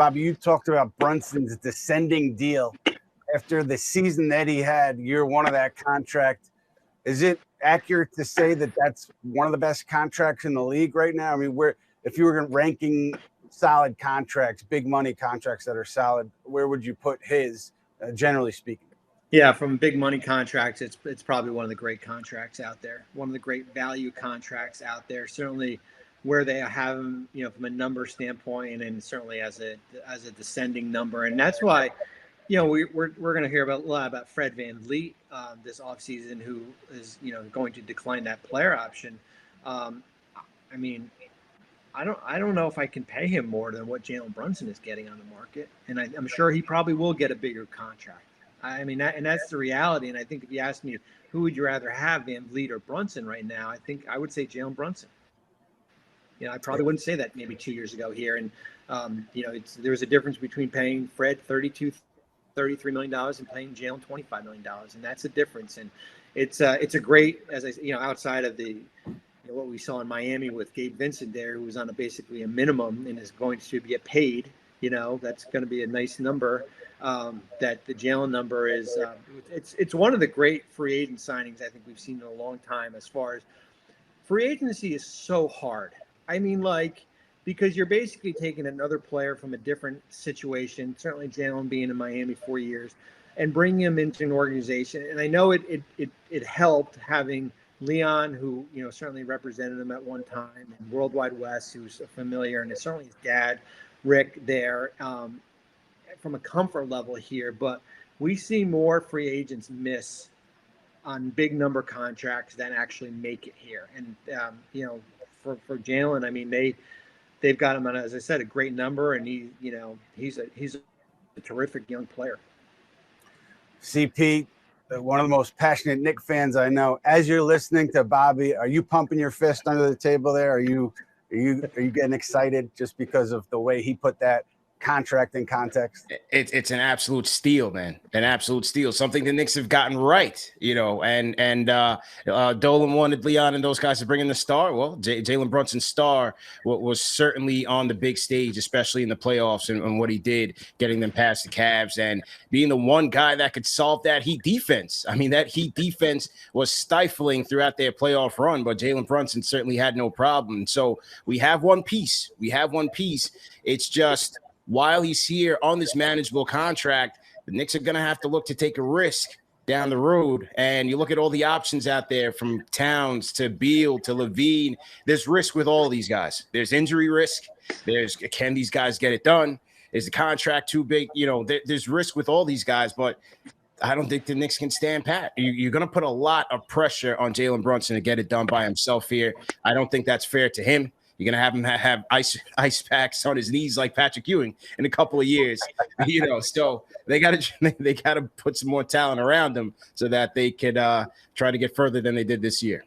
Bobby, you talked about Brunson's descending deal. After the season that he had, year one of that contract, is it accurate to say that that's one of the best contracts in the league right now? I mean, if you were ranking solid contracts, big money contracts that are solid, where would you put his, generally speaking? Yeah, from big money contracts, it's probably one of the great contracts out there, one of the great value contracts out there. Certainly, where they have him, from a number standpoint, and certainly as a descending number, and that's why, we're going to hear a lot about Fred VanVleet this offseason, who is going to decline that player option. I mean, I don't know if I can pay him more than what Jalen Brunson is getting on the market, and I'm sure he probably will get a bigger contract. I mean, that's the reality. And I think if you ask me, who would you rather have, VanVleet or Brunson right now, I think I would say Jalen Brunson. I probably wouldn't say that maybe 2 years ago here. And, there's a difference between paying Fred $33 million and paying Jalen $25 million. And that's a difference. And it's a great, as I outside of the, what we saw in Miami with Gabe Vincent there, who was on basically a minimum and is going to get paid, that's going to be a nice number. That the Jalen number is, it's one of the great free agent signings I think we've seen in a long time. As far as free agency is so hard. I mean, because you're basically taking another player from a different situation, certainly Jalen being in Miami 4 years, and bringing him into an organization. And I know it helped having Leon, who, certainly represented him at one time, and Worldwide West, who's familiar, and certainly his dad, Rick, there. From a comfort level here, but we see more free agents miss on big number contracts than actually make it here. And for Jalen, I mean, they've got him on, as I said, a great number, and he's a terrific young player. CP, one of the most passionate Knicks fans I know. As you're listening to Bobby, are you pumping your fist under the table there? Are you getting excited just because of the way he put that contract in context? It's an absolute steal, man. An absolute steal. Something the Knicks have gotten right, and Dolan wanted Leon and those guys to bring in the star. Well, Jalen Brunson's star was certainly on the big stage, especially in the playoffs, and what he did, getting them past the Cavs and being the one guy that could solve that Heat defense. I mean, that Heat defense was stifling throughout their playoff run, but Jalen Brunson certainly had no problem. So we have one piece. It's just, while he's here on this manageable contract, the Knicks are going to have to look to take a risk down the road. And you look at all the options out there, from Towns to Beal to Levine. There's risk with all these guys. There's injury risk. Can these guys get it done? Is the contract too big? There's risk with all these guys, but I don't think the Knicks can stand pat. You're going to put a lot of pressure on Jalen Brunson to get it done by himself here. I don't think that's fair to him. You're going to have him have ice packs on his knees like Patrick Ewing in a couple of years, So they got to put some more talent around him so that they could try to get further than they did this year.